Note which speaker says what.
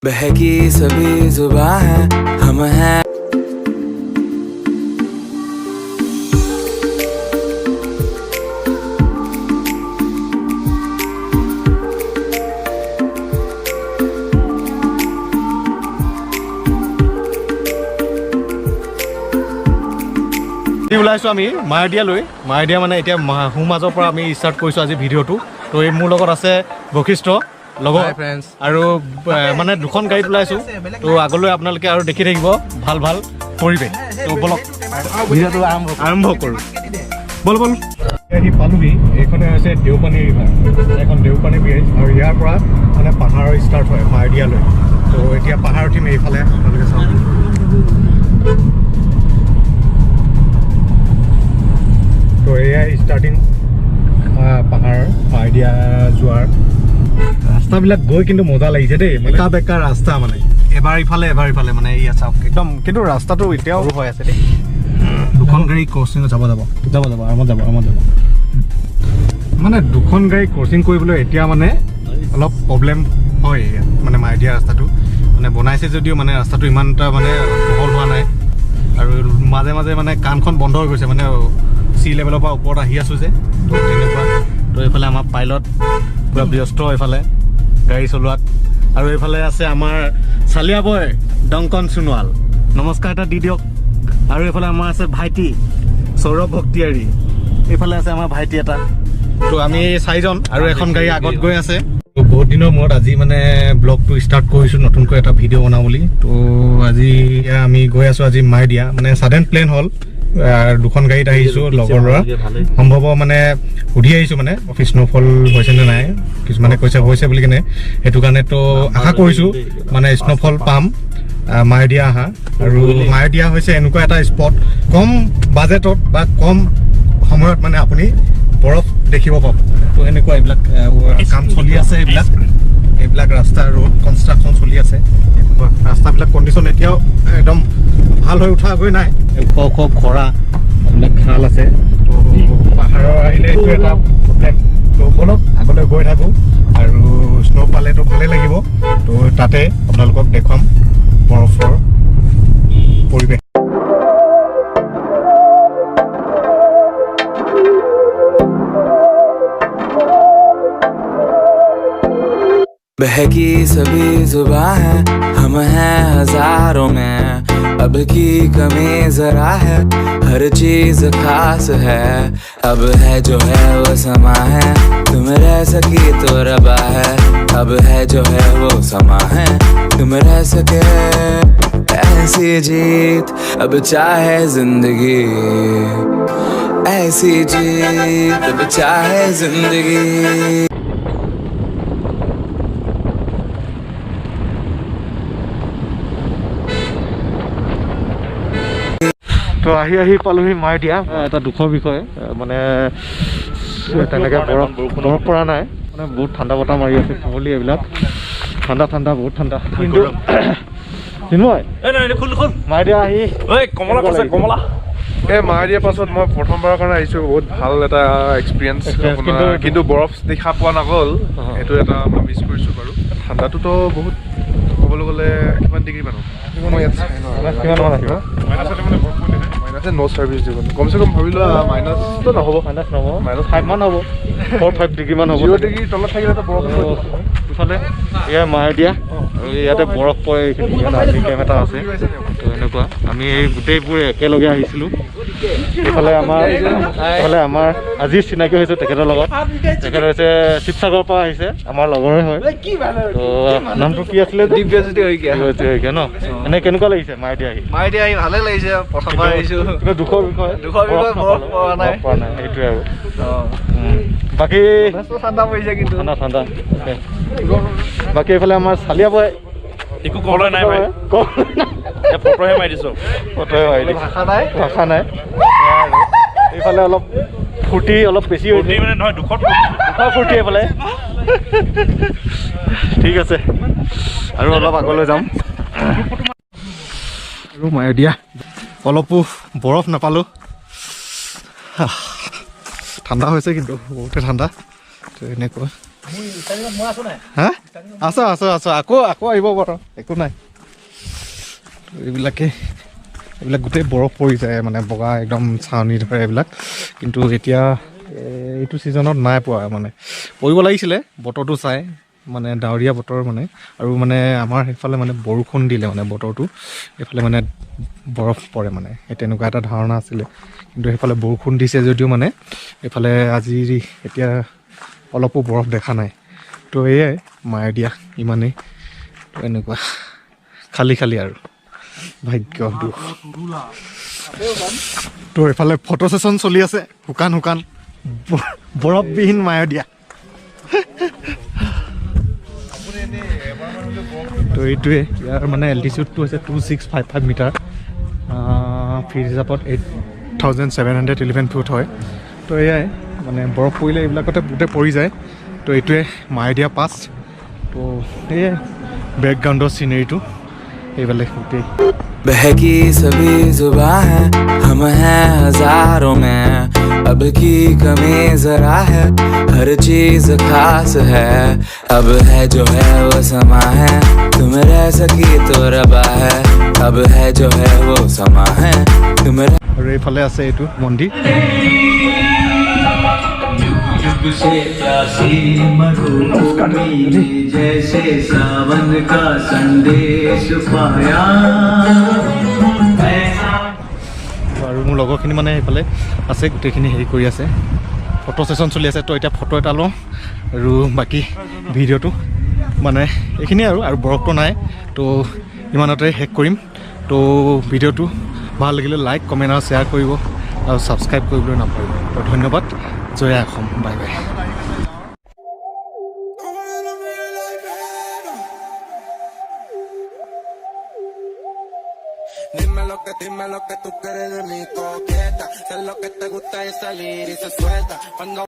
Speaker 1: बहकी सभी जुबां है हम हैं
Speaker 2: ওলাইছোঁ আমি মায়দিয়ালৈ মায়দিয়া মানে এতিয়া সোঁ মাজৰ পৰা আমি ষ্টাৰ্ট কৰিছোঁ আজি ভিডিঅ'টো তো এই মোৰ লগত আছে বশিষ্ঠ লগৰ আৰু মানে দুখন গাড়ীত ওলাইছোঁ তো আগলৈ আপোনালোকে আৰু দেখি থাকিব ভাল ভাল পৰিৱেশ তো বলক ভিডিঅ'টো আৰম্ভ কৰোঁ বল আহি পালোহি এইখনে হৈছে দেওপানী ৰিভাৰ এখন দেওপানী ব্ৰিজ আৰু ইয়াৰ পৰা মানে পাহাৰৰ ষ্টাৰ্ট হয় মায়দিয়ালৈ তো এতিয়া পাহাৰ উঠিম এইফালে আপোনালোকে চাওক তো এয়াই ষ্টাৰ্টিং পাহাৰ মায়দিয়া যোৱাৰ ৰাস্তাবিলাক গৈ কিন্তু মজা লাগিছে দেই একা বেকা ৰাস্তা মানে এবাৰ ইফালে মানে ইয়াত চাওক একদম কিন্তু ৰাস্তাটো এতিয়াও হৈ আছে দেই দুখন গাড়ী ক্ৰচিঙত যাব আৰামত যাব মানে দুখন গাড়ী ক্ৰচিং কৰিবলৈ এতিয়া মানে অলপ প্ৰব্লেম হয় মানে মায়দিয়া ৰাস্তাটো মানে বনাইছে যদিও মানে ৰাস্তাটো ইমান এটা মানে বহল হোৱা নাই আৰু মাজে মাজে মানে কাণখন বন্ধ হৈ গৈছে মানে সি লেভেলৰ পৰা ওপৰত আহি আছোঁ যে তো তেনেকুৱা তো এইফালে আমাৰ পাইলট পূৰা ব্যস্ত এইফালে গাড়ী চলোৱাত আৰু এইফালে আছে আমাৰ চালিয়া বয় ডংকন সোণোৱাল নমস্কাৰ এটা দি দিয়ক আৰু এইফালে আমাৰ আছে ভাইটি সৌৰভ ভক্তিয়াৰী এইফালে আছে আমাৰ ভাইটি এটা তো আমি চাৰিজন আৰু এখন গাড়ী আগত গৈ আছে তো বহুত দিনৰ মূৰত আজি মানে ব্লগটো ষ্টাৰ্ট কৰিছোঁ নতুনকৈ এটা ভিডিঅ' বনাওঁ বুলি তো আজি আমি গৈ আছোঁ আজি মায়দিয়া মানে ছাডেন প্লেন হ'ল দুখন গাড়ীত আহিছোঁ লগৰ ল'ৰা সম্ভৱ মানে সুধি আহিছোঁ মানে স্ন'ফল হৈছে নে নাই কিছুমানে কৈছে হৈছে বুলি কিনে সেইটো কাৰণে তো আশা কৰিছোঁ মানে স্ন'ফল পাম মায়দিয়া অহা আৰু মায়দিয়া হৈছে এনেকুৱা এটা স্পট কম বাজেটত বা কম সময়ত মানে আপুনি বৰফ দেখিব পাব তো এনেকুৱা এইবিলাক কাম চলি আছে এইবিলাক ৰাস্তা ৰোড কনষ্ট্ৰাকশ্যন চলি আছে ৰাস্তাবিলাক কণ্ডিশ্যন এতিয়াও একদম ভাল হৈ উঠাগৈ নাই ওখ খৰা এইবিলাক খাল আছে তো পাহাৰৰ আহিলে এইটো এটা প্ৰব্লেম তো বলক আগলৈ গৈ থাকোঁ আৰু স্ন' পালেতো ভালেই লাগিব তো তাতে আপোনালোকক দেখুৱাম বৰফৰ পৰিৱেশ
Speaker 1: बहकी सभी जुबां है हम हैं हजारों में अब की कमी जरा है हर चीज खास है अब है जो है वो समा है तुम रह सकी तो रबा है अब है जो है वो समा है तुम रह सके ऐसी जीत अब चाहे जिंदगी ऐसी जीत अब चाहे जिंदगी
Speaker 2: তো আহি পালোহি মায়দিয়া এটা দুখৰ বিষয় মানে তেনেকৈ বৰফ পৰা নাই মানে বহুত ঠাণ্ডা বতাহ মাৰি আছে কুঁৱলী এইবিলাক ঠাণ্ডা বহুত ঠাণ্ডা কিন্তু চিন্ময় মায়দিয়া আহি
Speaker 3: কমলা এই মায়দিয়াৰ পাছত মই প্ৰথমবাৰৰ কাৰণে আহিছোঁ বহুত ভাল এটা এক্সপিৰিয়েঞ্চ কিন্তু বৰফ দেখা পোৱা নগ'ল এইটো এটা মই মিছ কৰিছোঁ বাৰু ঠাণ্ডাটোতো বহুত ক'বলৈ গ'লে কিমান ডিগ্ৰী মানুহ মই ইয়াত
Speaker 2: কিমান মান আহিব
Speaker 3: মাইনাছে ন' ছাৰ্ভিচ দিব কমচে কম ভাবি লোৱা মাইনাছটো নহ'ব
Speaker 2: -5 মান হ'ব 4-5 ডিগ্ৰী মান হ'ব
Speaker 3: 0 ডিগ্ৰী তলত থাকিলেতো বৰফ
Speaker 2: ইফালে এয়া মায়দিয়া আৰু ইয়াতে বৰফ পৰে এইখিনি আৰ্মি কেম্প এটা আছে তো এনেকুৱা আমি এই গোটেইবোৰ একেলগে আহিছিলোঁ এইফালে আমাৰ আজি চিনাকি হৈছোঁ তেখেতৰ লগত তেখেত হৈছে শিৱসাগৰৰ পৰা আহিছে আমাৰ লগৰে হয় তো নামটো কি আছিলে
Speaker 3: দিব্যজ্যোতি শইকীয়া
Speaker 2: ন এনে কেনেকুৱা লাগিছে মায়দিয়া
Speaker 3: আহি ভালে লাগিছে প্ৰথমবাৰ আহিছোঁ
Speaker 2: দুখৰ বিষয়
Speaker 3: বৰফ পৰা নাই
Speaker 2: সেইটোৱে আৰু বাকী
Speaker 3: ঠাণ্ডা পৰিছে কিন্তু
Speaker 2: ঠাণ্ডা বাকী এইফালে আমাৰ চালিয়া বয়
Speaker 4: একো ক'বলৈ নাই ভাই ফটোহে মাৰি দিছোঁ
Speaker 2: ভাষা নাই এইফালে অলপ ফূৰ্তি অলপ বেছি হৈছে
Speaker 4: মানে নহয় দুখৰ
Speaker 2: ফূৰ্তি এইফালে ঠিক আছে আৰু অলপ আগলৈ যাম আৰু মায়দিয়া অলপো বৰফ নাপালোঁ ঠাণ্ডা হৈছে কিন্তু বহুতে ঠাণ্ডা তো এনেকুৱা হা আছো আছো আছো আকৌ আহিব বাৰু একো নাই এইবিলাক গোটেই বৰফ পৰি যায় মানে বগা একদম ছাউনি ধৰে এইবিলাক কিন্তু এতিয়া এইটো ছিজনত নাই পোৱা মানে পৰিব লাগিছিলে বতৰটো চাই মানে ডাৱৰীয়া বতৰ মানে আৰু মানে আমাৰ সেইফালে মানে বৰষুণ দিলে মানে বতৰটো এইফালে মানে বৰফ পৰে মানে সেই তেনেকুৱা এটা ধাৰণা আছিলে কিন্তু সেইফালে বৰষুণ দিছে যদিও মানে এইফালে আজি এতিয়া অলপো বৰফ দেখা নাই তো এয়াই মায়ে দিয়া ইমানেই তো এনেকুৱা খালী আৰু ভাগ্য দুখ তো এইফালে ফটো ছেশ্যন চলি আছে শুকান বৰফবিহীন মায়ে দিয়া তো এইটোৱে ইয়াৰ মানে এল্টিচিউডটো হৈছে 2655 মিটাৰ ফিট হিচাপত 8711 ফুট হয় তো এয়াই মানে বৰফ পৰিলে এইবিলাকতে গোটেই পৰি যায় তো এইটোৱে মায়ে দিয়া পাছ তো সেয়াই বেকগ্ৰাউণ্ডৰ চিনেৰীটো এইফালে গোটেই
Speaker 1: बहकी सभी जुबां है हम हैं हजारों में अब की कमी जरा है हर चीज खास है अब है जो है वो समा है तुम रह सकी तो रबा है अब है जो है वो समा है तुम
Speaker 2: আৰু এইফালে আছে এইটো মন্দিৰ
Speaker 5: से प्यासी मरुभूमि जैसे सावन का संदेश पाया
Speaker 2: আৰু মোৰ লগৰখিনি মানে এইফালে আছে গোটেইখিনি হেৰি কৰি আছে ফটো ছেশ্যন চলি আছে তো এতিয়া ফটো এটা লওঁ আৰু বাকী ভিডিঅ'টো মানে এইখিনিয়ে আৰু বৰফটো নাই তো ইমানতে শেষ কৰিম তো ভিডিঅ'টো ভাল লাগিলে লাইক কমেণ্ট আৰু শ্বেয়াৰ কৰিব আৰু ছাবস্ক্ৰাইব কৰিবলৈ নাপাহৰিব তো ধন্যবাদ জয় Assam bye bye
Speaker 6: Dime lo que tú quieres de mi coqueta. Sé lo que te gusta es salir y se suelta. Cuando